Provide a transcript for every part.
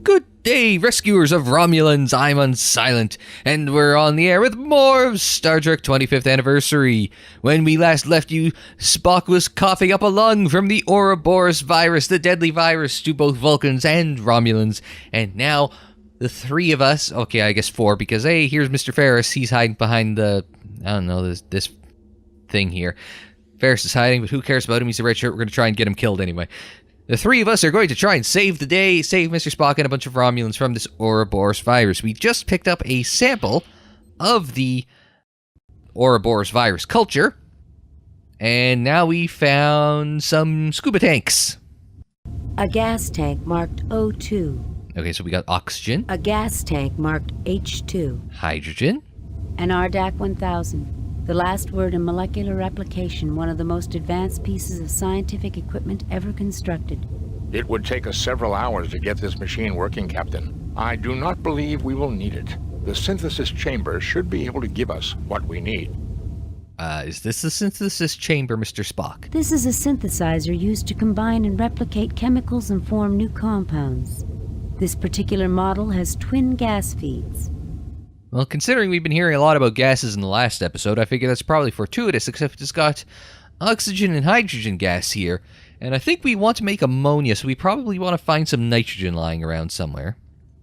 Good day, rescuers of Romulans. I'm Unsilent, and we're on the air with more of Star Trek 25th Anniversary. When we last left you, Spock was coughing up a lung from the Oroborus virus, the deadly virus to both Vulcans and Romulans. And now, the three of us, okay, I guess four, because hey, here's Mr. Ferris. He's hiding behind the, I don't know, this thing here. Ferris is hiding, but who cares about him? He's a red shirt. We're going to try and get him killed anyway. The three of us are going to try and save the day, save Mr. Spock and a bunch of Romulans from this Oroborus virus. We just picked up a sample of the Oroborus virus culture, and now we found some scuba tanks. A gas tank marked O2. Okay, so we got oxygen. A gas tank marked H2. Hydrogen. An RDAC 1000. The last word in molecular replication, one of the most advanced pieces of scientific equipment ever constructed. It would take us several hours to get this machine working, Captain. I do not believe we will need it. The synthesis chamber should be able to give us what we need. Is this the synthesis chamber, Mr. Spock? This is a synthesizer used to combine and replicate chemicals and form new compounds. This particular model has twin gas feeds. Well, considering we've been hearing a lot about gases in the last episode, I figure that's probably fortuitous, except it's got oxygen and hydrogen gas here. And I think we want to make ammonia, so we probably want to find some nitrogen lying around somewhere.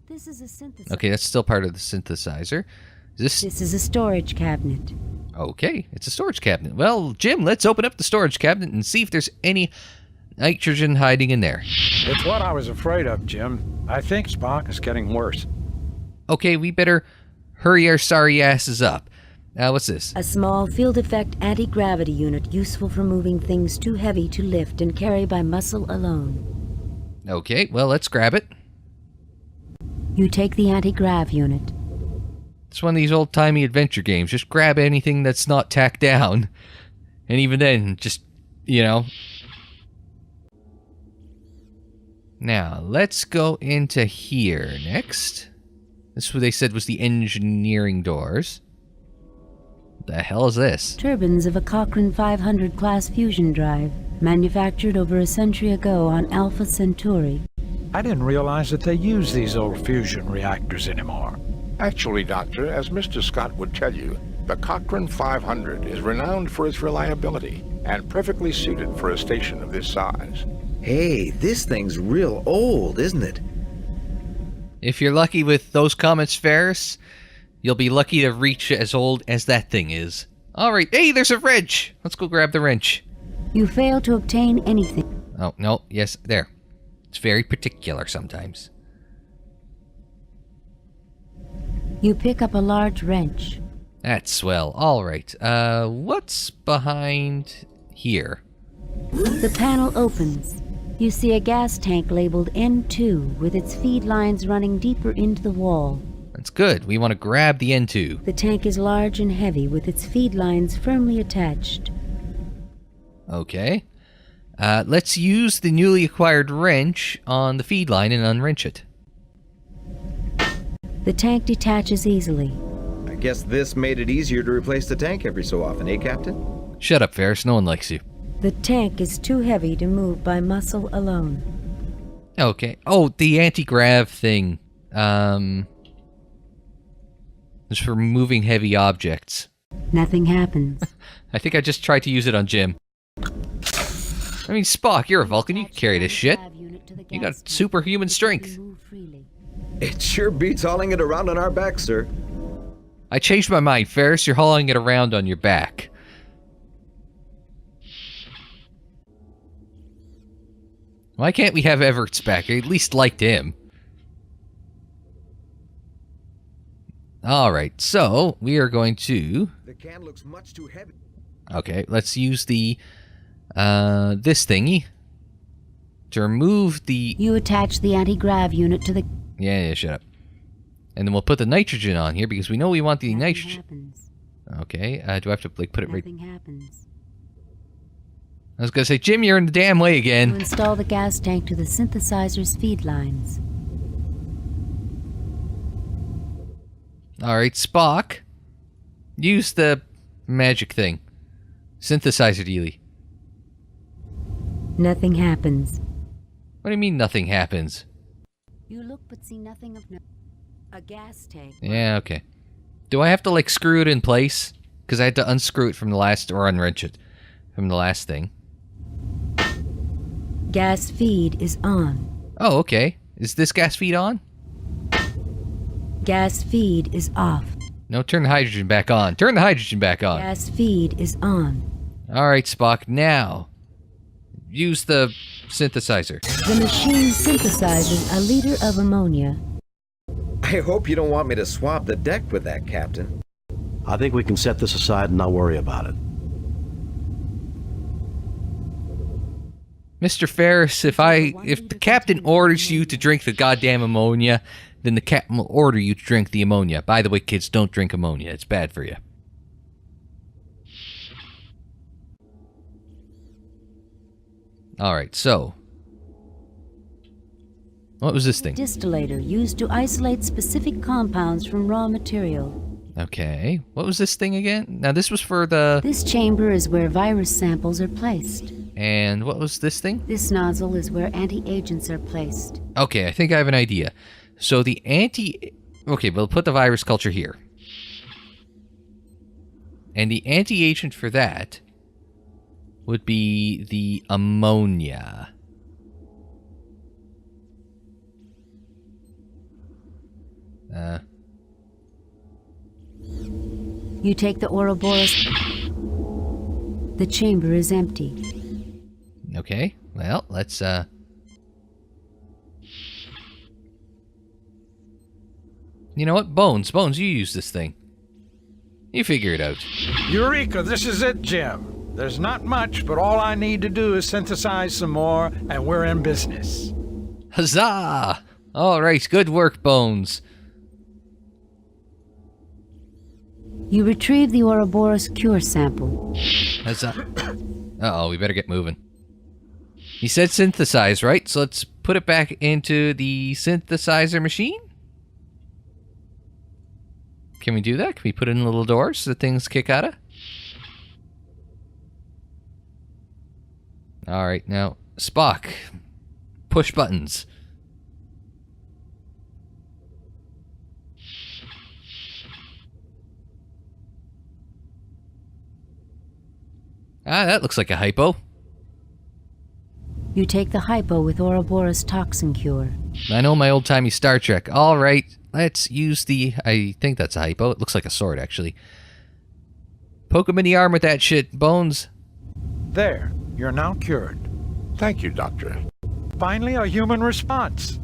This is a synthesizer. Okay, that's still part of the synthesizer. This is a storage cabinet. Okay, it's a storage cabinet. Well, Jim, let's open up the storage cabinet and see if there's any nitrogen hiding in there. It's what I was afraid of, Jim. I think Spock is getting worse. Okay, we better hurry our sorry asses up. What's this? A small field effect anti-gravity unit useful for moving things too heavy to lift and carry by muscle alone. Okay, well, let's grab it. You take the anti-grav unit. It's one of these old-timey adventure games. Just grab anything that's not tacked down. And even then, just, you know. Now, let's go into here next. This is what they said was the engineering doors. What the hell is this? Turbines of a Cochrane 500 class fusion drive, manufactured over a century ago on Alpha Centauri. I didn't realize that they use these old fusion reactors anymore. Actually, Doctor, as Mr. Scott would tell you, the Cochrane 500 is renowned for its reliability and perfectly suited for a station of this size. Hey, this thing's real old, isn't it? If you're lucky with those comments, Ferris, you'll be lucky to reach as old as that thing is. Alright, hey, there's a wrench! Let's go grab the wrench. You fail to obtain anything. Oh, no, yes, there. It's very particular sometimes. You pick up a large wrench. That's swell. Alright, what's behind here? The panel opens. You see a gas tank labeled N2 with its feed lines running deeper into the wall. That's good. We want to grab the N2. The tank is large and heavy with its feed lines firmly attached. Okay. Let's use the newly acquired wrench on the feed line and unwrench it. The tank detaches easily. I guess this made it easier to replace the tank every so often, eh, Captain? Shut up, Ferris. No one likes you. The tank is too heavy to move by muscle alone. Okay. Oh, the anti-grav thing. Is for moving heavy objects. Nothing happens. I think I just tried to use it on Jim. I mean, Spock, you're a Vulcan. You can carry this shit. You got superhuman strength. It sure beats hauling it around on our backs, sir. I changed my mind, Ferris. You're hauling it around on your back. Why can't we have Everett's back? I at least liked him. Alright, so we are going to... The can looks much too heavy. Okay, let's use the... this thingy. To remove the... You attach the anti-grav unit to the... Yeah, shut up. And then we'll put the nitrogen on here because we know we want the nitrogen. Happens. Okay, do I have to like put it right... Nothing happens. I was gonna say, Jim, you're in the damn way You again. install the gas tank to the synthesizer's feed lines. Alright, Spock. Use the magic thing. Synthesizer dealie. Nothing happens. What do you mean nothing happens? You look but see nothing of no... A gas tank. Yeah, okay. Do I have to, like, screw it in place? Because I had to unscrew it from the last, or unwrench it from the last thing. Gas feed is on. Oh, okay. Is this gas feed on? Gas feed is off. No, turn the hydrogen back on. Turn the hydrogen back on. Gas feed is on. Alright, Spock, now. Use the synthesizer. The machine synthesizes a liter of ammonia. I hope you don't want me to swab the deck with that, Captain. I think we can set this aside and not worry about it. Mr. Ferris, if the captain orders you to drink the goddamn ammonia, then the captain will order you to drink the ammonia. By the way, kids, don't drink ammonia. It's bad for you. Alright, so... what was this thing? Distillator used to isolate specific compounds from raw material. Okay. What was this thing again? Now, this was for the... This chamber is where virus samples are placed. And what was this thing? This nozzle is where anti-agents are placed. Okay, I think I have an idea. So the okay, we'll put the virus culture here. And the anti-agent for that would be the ammonia. You take the Oroborus. The chamber is empty. Okay, well, let's, you know what? Bones, you use this thing. You figure it out. Eureka, this is it, Jim. There's not much, but all I need to do is synthesize some more, and we're in business. Huzzah! Alright, good work, Bones. You retrieve the Oroborus cure sample. Huzzah. Uh-oh, we better get moving. He said synthesize, right? So let's put it back into the synthesizer machine. Can we do that? Can we put it in a little door so that things kick out of? Alright, now, Spock. Push buttons. Ah, that looks like a hypo. You take the hypo with Oroborus toxin cure. I know my old-timey Star Trek. Alright, let's use the... I think that's a hypo. It looks like a sword, actually. Poke him in the arm with that shit, Bones. There, you're now cured. Thank you, Doctor. Finally, a human response.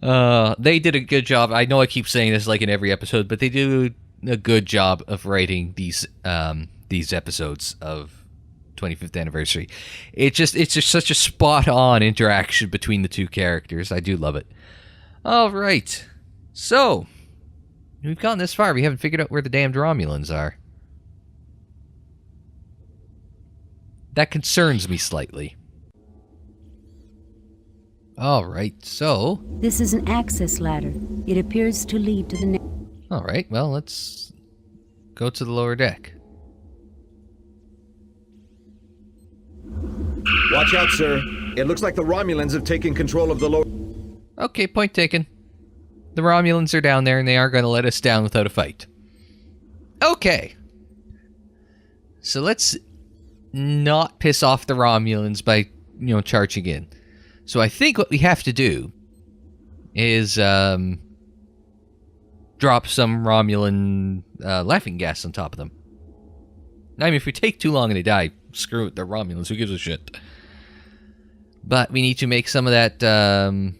They did a good job. I know I keep saying this like in every episode, but they do a good job of writing these episodes of 25th anniversary. It's just such a spot-on interaction between the two characters. I do love it. All right, so we've gone this far. We haven't figured out where the damned Romulans are. That concerns me slightly. All right, so This is an access ladder. It appears to lead to the all right, well, let's go to the lower deck. Watch out, sir. It looks like the Romulans have taken control of the lower... Okay, point taken. The Romulans are down there, and they aren't going to let us down without a fight. Okay. So let's not piss off the Romulans by, charging in. So I think what we have to do is drop some Romulan laughing gas on top of them. I mean, if we take too long and they die, screw it, they're Romulans, who gives a shit? But we need to make some of that, that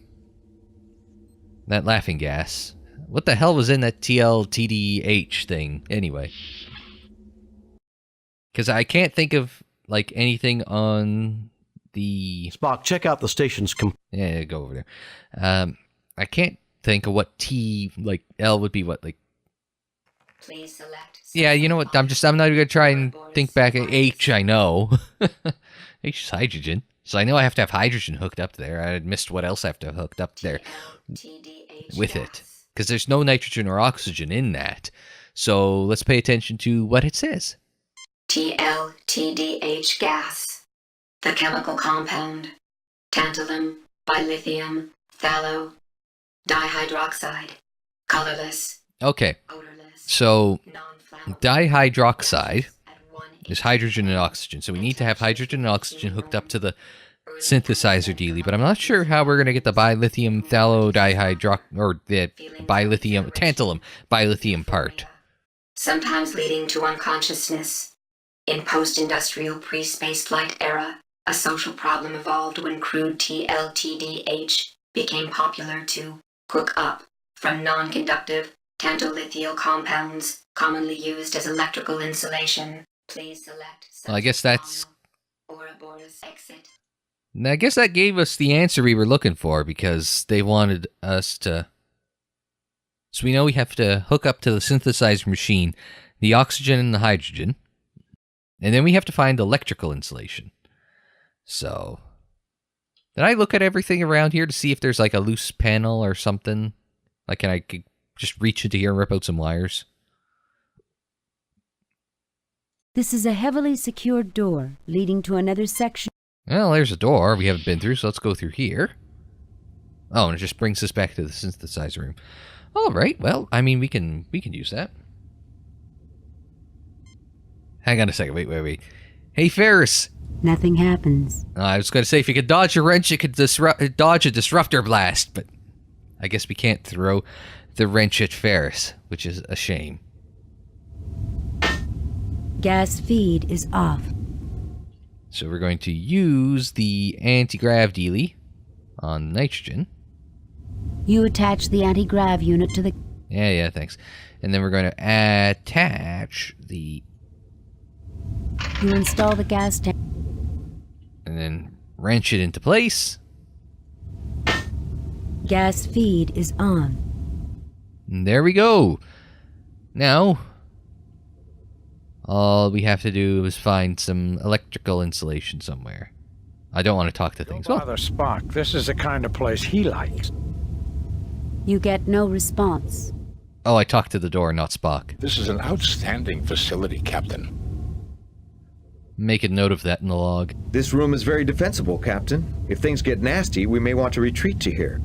laughing gas. What the hell was in that TLTDH thing, anyway? Because I can't think of, like, anything on the... Spock, check out the station's Yeah, go over there. I can't think of what L would be, what, like... Please select. Yeah, you know what? I'm not even gonna try and think back at H. I know. H is hydrogen, so I know I have to have hydrogen hooked up there. I had missed what else I have to have hooked up there with it, because there's no nitrogen or oxygen in that. So let's pay attention to what it says. TLTDH gas. The chemical compound. tantalum, bilithium, phthalo, dihydroxide, colorless, Okay, odorless, so non-flammable. dihydroxide At 1 is hydrogen and oxygen. So we need to have hydrogen and oxygen hooked up to the synthesizer dealy, but I'm not sure how we're going to get the bilithium or the bilithium, tantalum bilithium part. Sometimes leading to unconsciousness. In post-industrial pre-space flight era, a social problem evolved when crude TLTDH became popular to cook up from non-conductive tantolithial compounds commonly used as electrical insulation. Please select. Well, I guess that's... Oroborus exit. I guess that gave us the answer we were looking for, because they wanted us to... So we know we have to hook up to the synthesizer machine the oxygen and the hydrogen, and then we have to find electrical insulation. So, did I look at everything around here to see if there's like a loose panel or something? Like, can I just reach into here and rip out some wires? This is a heavily secured door leading to another section. Well, there's a door we haven't been through, so let's go through here. Oh, and it just brings us back to the synthesizer room. All right, well, I mean, we can use that. Hang on a second, wait. Hey, Ferris! Nothing happens. I was going to say, if you could dodge a wrench, you could dodge a disruptor blast, but I guess we can't throw the wrench at Ferris, which is a shame. Gas feed is off. So we're going to use the anti-grav dealy on nitrogen. You attach the anti-grav unit to the... Yeah, thanks. And then we're going to attach the... You install the gas tank. And then wrench it into place. Gas feed is on. And there we go. Now, all we have to do is find some electrical insulation somewhere. I don't want to talk to things. Don't bother Spock. This is the kind of place he likes. You get no response. Oh, I talked to the door, not Spock. This is an outstanding facility, Captain. Make a note of that in the log. This room is very defensible, Captain. If things get nasty, we may want to retreat to here.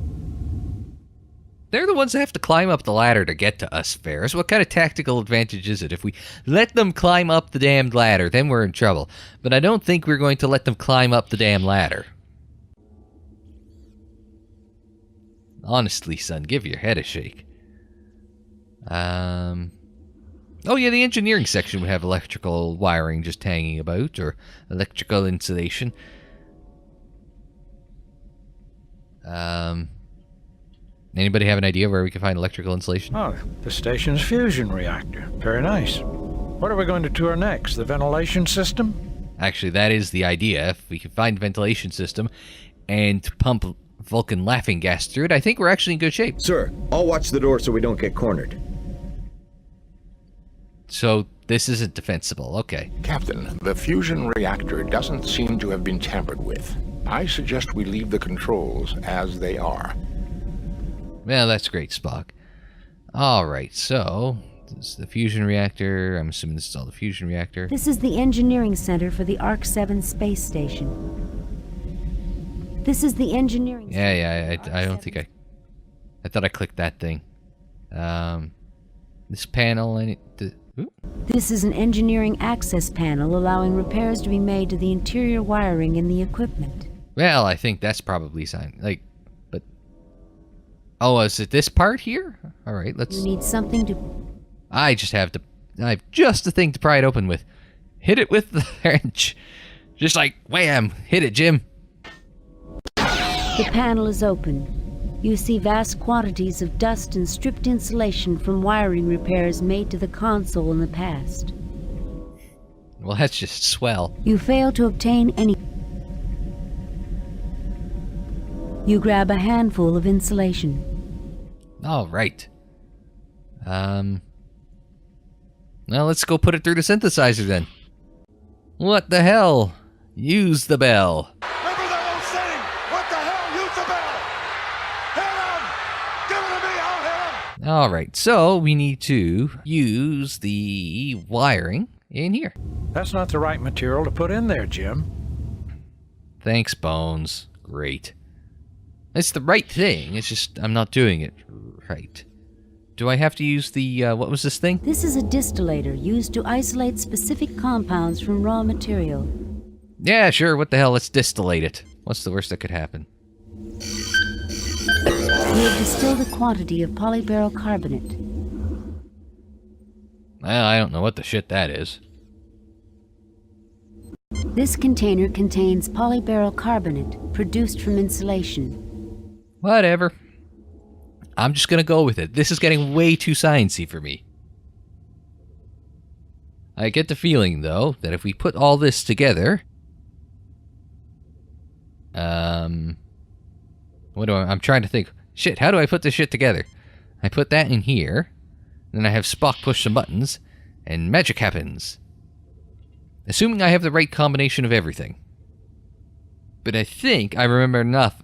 They're the ones that have to climb up the ladder to get to us, Ferris. What kind of tactical advantage is it? If we let them climb up the damned ladder, then we're in trouble. But I don't think we're going to let them climb up the damn ladder. Honestly, son, give your head a shake. Oh yeah, the engineering section would have electrical wiring just hanging about, or electrical insulation. Anybody have an idea where we can find electrical insulation? Oh, the station's fusion reactor. Very nice. What are we going to tour next? The ventilation system? Actually, that is the idea. If we can find a ventilation system and pump Vulcan laughing gas through it, I think we're actually in good shape. Sir, I'll watch the door so we don't get cornered. So this isn't defensible. Okay. Captain, the fusion reactor doesn't seem to have been tampered with. I suggest we leave the controls as they are. Well, that's great, Spock. Alright, so this is the fusion reactor. I'm assuming this is all the fusion reactor. This is the engineering center for the ARC-7 space station. This is the engineering center. Yeah, I don't think I thought I clicked that thing. This panel, This is an engineering access panel allowing repairs to be made to the interior wiring in the equipment. well, I think that's probably sign. But oh, is it this part here? All right, let's. You need something to... I have just the thing to pry it open with. Hit it with the wrench, just like wham! Hit it, Jim. The panel is open. You see vast quantities of dust and stripped insulation from wiring repairs made to the console in the past. Well, that's just swell. You fail to obtain any... You grab a handful of insulation. All right. Well, let's go put it through the synthesizer then. What the hell? Use the bell. Remember that old saying? What the hell? Use the bell! Hit him! Give it to me, I'll hit him! All right, so we need to use the wiring in here. That's not the right material to put in there, Jim. Thanks, Bones. great. It's the right thing, it's just I'm not doing it right. Do I have to use the, what was this thing? This is a distillator used to isolate specific compounds from raw material. Yeah, sure, what the hell, let's distillate it. What's the worst that could happen? We have distilled a quantity of polyberyl carbonate. Well, I don't know what the shit that is. This container contains polyberyl carbonate produced from insulation. Whatever. I'm just gonna go with it. This is getting way too sciencey for me. I get the feeling, though, that if we put all this together... I'm trying to think. Shit, how do I put this shit together? I put that in here, then I have Spock push some buttons, and magic happens. Assuming I have the right combination of everything. But I think I remember enough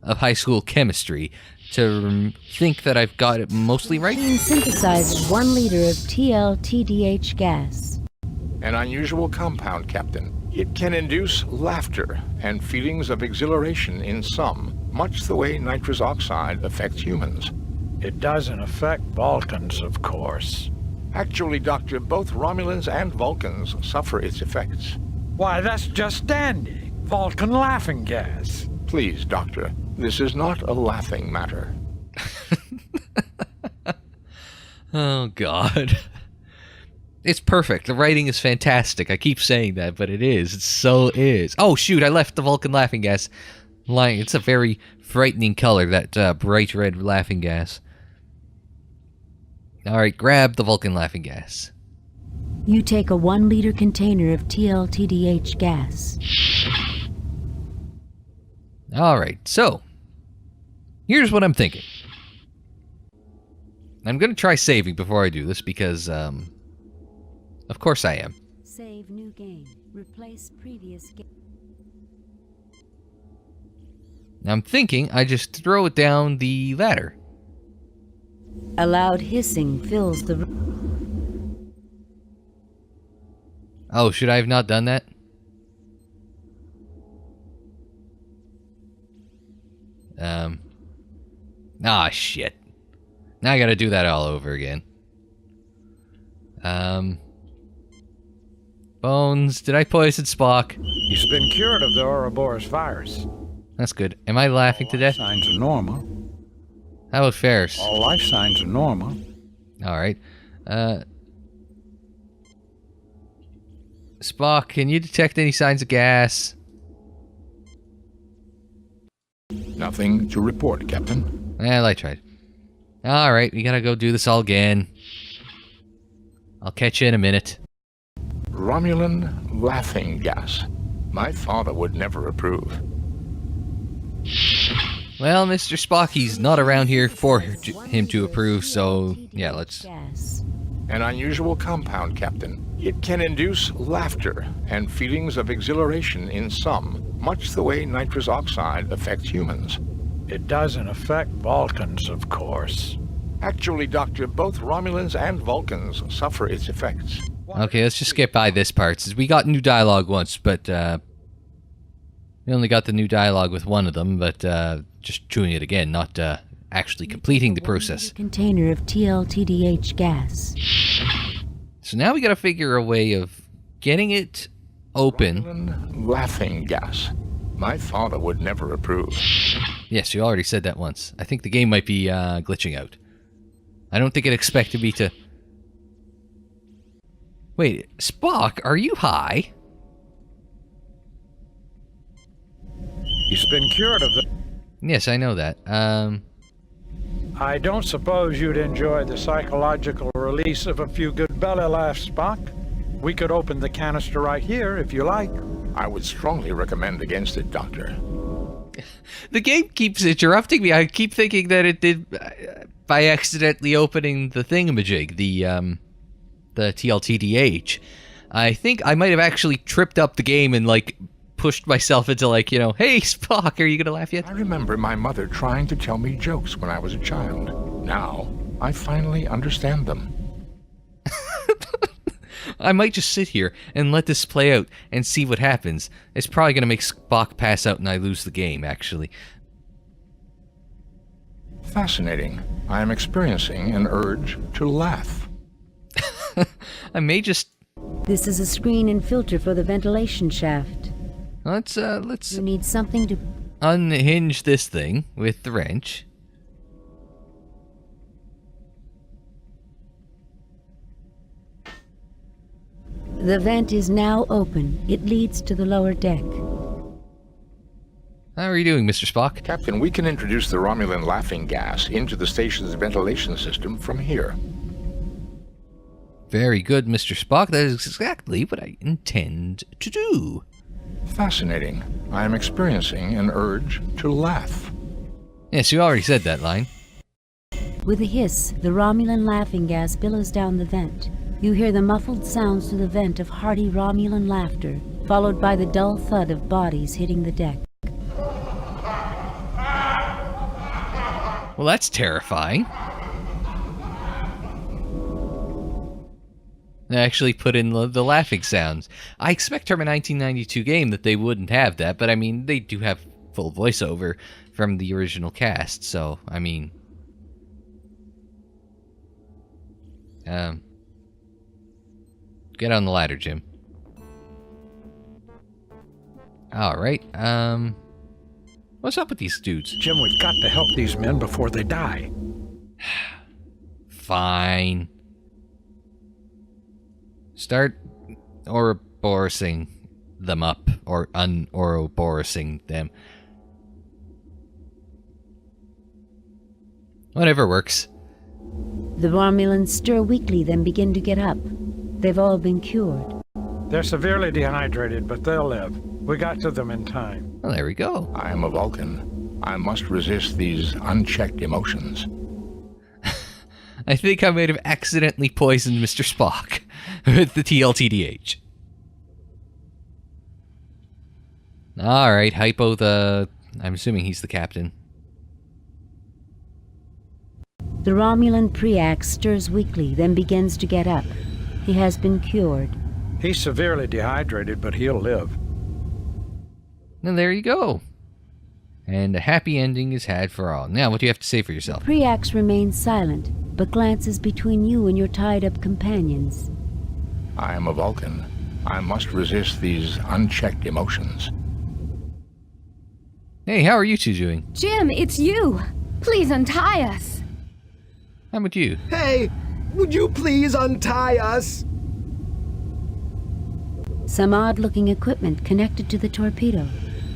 of high school chemistry to think that I've got it mostly right. Machine synthesizes 1 liter of TLTDH gas. An unusual compound, Captain. It can induce laughter and feelings of exhilaration in some, much the way nitrous oxide affects humans. It doesn't affect Vulcans, of course. Actually, Doctor, both Romulans and Vulcans suffer its effects. Why, that's just dandy. Vulcan laughing gas. Please, Doctor, this is not a laughing matter. Oh, God. It's perfect. The writing is fantastic. I keep saying that, but it is. It so is. Oh, shoot, I left the Vulcan laughing gas lying. It's a very frightening color, that bright red laughing gas. Alright, grab the Vulcan laughing gas. You take a 1 liter container of TLTDH gas. Alright, so here's what I'm thinking. I'm going to try saving before I do this because, of course I am. Save new game. Replace previous game. I'm thinking I just throw it down the ladder. A loud hissing fills the room. Oh, should I have not done that? Ah, shit. Now I gotta do that all over again. Bones, did I poison Spock? He's been cured of the Oroborus virus. That's good. Am I laughing to death? Signs are normal. How about Ferris? All life signs are normal. Alright. Spock, can you detect any signs of gas? Nothing to report, Captain. Well, I tried. Alright, we gotta go do this all again. I'll catch you in a minute. Romulan laughing gas. My father would never approve. Well, Mr. Spock, he's not around here for him to approve, so yeah, let's... Gas. An unusual compound, Captain. It can induce laughter and feelings of exhilaration in some, much the way nitrous oxide affects humans. It doesn't affect Vulcans, of course. Actually, Doctor, both Romulans and Vulcans suffer its effects. Okay, let's just skip by this part, since we got new dialogue once, but, we only got the new dialogue with one of them, but, just chewing it again, not, actually completing the process. Container of TLTDH gas. So now we gotta figure a way of getting it open. Romulan laughing gas. My father would never approve. Yes, you already said that once. I think the game might be, glitching out. I don't think it expected me to... Wait, Spock, are you high? He's been cured of the... Yes, I know that. I don't suppose you'd enjoy the psychological release of a few good belly laughs, Spock. We could open the canister right here, if you like. I would strongly recommend against it, Doctor. The game keeps interrupting me. I keep thinking that it did by accidentally opening the thingamajig, the TLTDH. I think I might have actually tripped up the game and, like, pushed myself into, like, you know, hey, Spock, are you gonna laugh yet? I remember my mother trying to tell me jokes when I was a child. Now, I finally understand them. I might just sit here and let this play out and see what happens. It's probably going to make Spock pass out and I lose the game, actually. Fascinating. I am experiencing an urge to laugh. I may just... This is a screen and filter for the ventilation shaft. Let's You need something to... unhinge this thing with the wrench. The vent is now open. It leads to the lower deck. How are you doing, Mr. Spock? Captain, we can introduce the Romulan laughing gas into the station's ventilation system from here. Very good, Mr. Spock. That is exactly what I intend to do. Fascinating. I am experiencing an urge to laugh. Yes, you already said that line. With a hiss, the Romulan laughing gas billows down the vent. You hear the muffled sounds through the vent of hearty Romulan laughter, followed by the dull thud of bodies hitting the deck. Well, that's terrifying. They actually put in the laughing sounds. I expect from a 1992 game that they wouldn't have that, but I mean, they do have full voiceover from the original cast, so, I mean... Get on the ladder, Jim. Alright, what's up with these dudes? Jim, we've got to help these men before they die. Fine. Start Oroborusing them up, or un-Oroborusing them. Whatever works. The Romulans stir weakly, then begin to get up. They've all been cured. They're severely dehydrated, but they'll live. We got to them in time. Well, there we go. I am a Vulcan. I must resist these unchecked emotions. I think I might have accidentally poisoned Mr. Spock with the TLTDH. Alright, Hypo I'm assuming he's the captain. The Romulan Preax stirs weakly, then begins to get up. He has been cured. He's severely dehydrated, but he'll live. And there you go. And a happy ending is had for all. Now, what do you have to say for yourself? Preax remains silent, but glances between you and your tied-up companions. I am a Vulcan. I must resist these unchecked emotions. Hey, how are you two doing? Jim, it's you! Please untie us! How about you? Hey, would you please untie us? Some odd-looking equipment connected to the torpedo.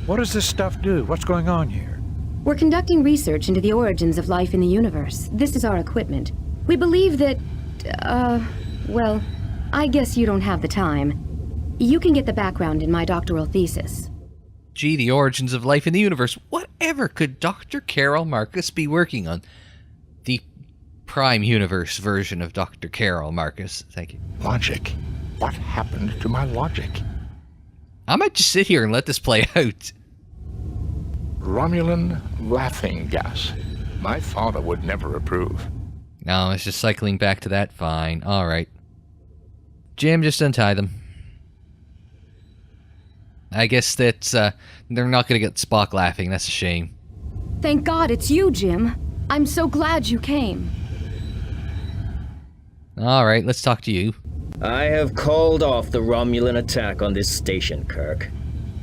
What does this stuff do? What's going on here? We're conducting research into the origins of life in the universe. This is our equipment. We believe that, well, I guess you don't have the time. You can get the background in my doctoral thesis. Gee, the origins of life in the universe. Whatever could Dr. Carol Marcus be working on? The Prime Universe version of Dr. Carol Marcus. Thank you. Logic. What happened to my logic? I might just sit here and let this play out. Romulan laughing gas. My father would never approve. No, it's just cycling back to that. Fine. Alright. Jim, just untie them. I guess that's, they're not gonna get Spock laughing. That's a shame. Thank God it's you, Jim. I'm so glad you came. Alright, let's talk to you. I have called off the Romulan attack on this station, Kirk.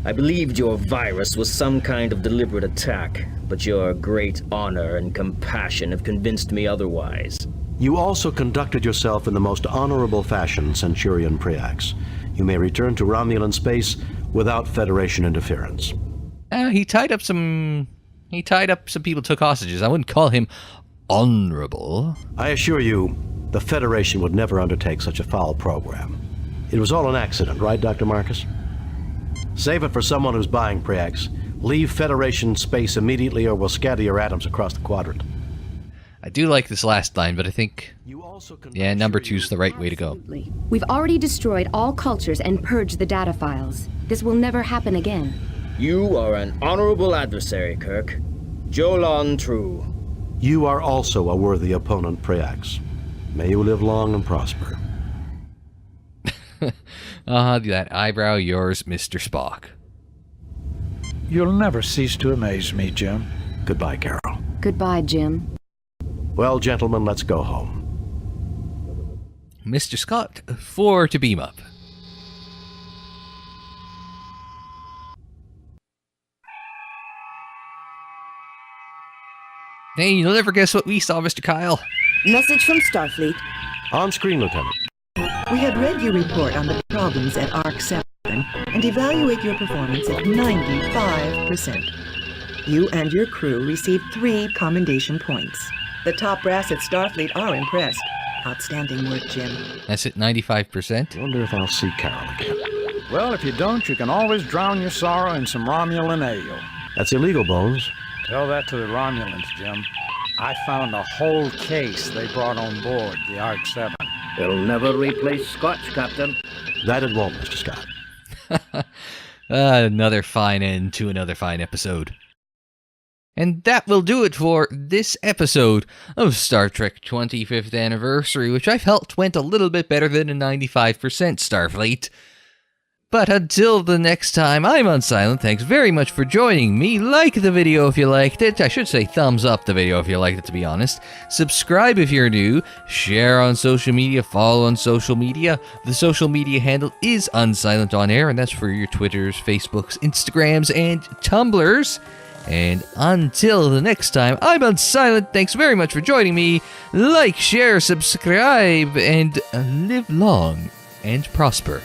I believed your virus was some kind of deliberate attack, but your great honor and compassion have convinced me otherwise. You also conducted yourself in the most honorable fashion, Centurion Preax. You may return to Romulan space without Federation interference. He tied up some people, took hostages. I wouldn't call him honorable. I assure you, the Federation would never undertake such a foul program. It was all an accident, right, Dr. Marcus? Save it for someone who's buying Preax. Leave Federation space immediately or we'll scatter your atoms across the quadrant. I do like this last line, but I think... yeah, number 2's the right way to go. We've already destroyed all cultures and purged the data files. This will never happen again. You are an honorable adversary, Kirk. Jolon true. You are also a worthy opponent, Preax. May you live long and prosper. That eyebrow, yours, Mr. Spock. You'll never cease to amaze me, Jim. Goodbye, Carol. Goodbye, Jim. Well, gentlemen, let's go home. Mr. Scott, 4 to beam up. Hey, you'll never guess what we saw, Mr. Kyle. Message from Starfleet. On screen, Lieutenant. We had read your report on the problems at Arc 7 and evaluate your performance at 95%. You and your crew received 3 commendation points. The top brass at Starfleet are impressed. Outstanding work, Jim. That's at 95%. Wonder if I'll see Carol again. Well, if you don't, you can always drown your sorrow in some Romulan ale. That's illegal, Bones. Tell that to the Romulans, Jim. I found a whole case they brought on board the Arc 7. It'll never replace Scotch, Captain. That it won't, Mr. Scott. Another fine end to another fine episode. And that will do it for this episode of Star Trek 25th Anniversary, which I felt went a little bit better than a 95% Starfleet. But until the next time, I'm Unsilent. Thanks very much for joining me. Like the video if you liked it. I should say thumbs up the video if you liked it, to be honest. Subscribe if you're new. Share on social media. Follow on social media. The social media handle is Unsilent on Air, and that's for your Twitters, Facebooks, Instagrams, and Tumblrs. And until the next time, I'm Unsilent. Thanks very much for joining me. Like, share, subscribe, and live long and prosper.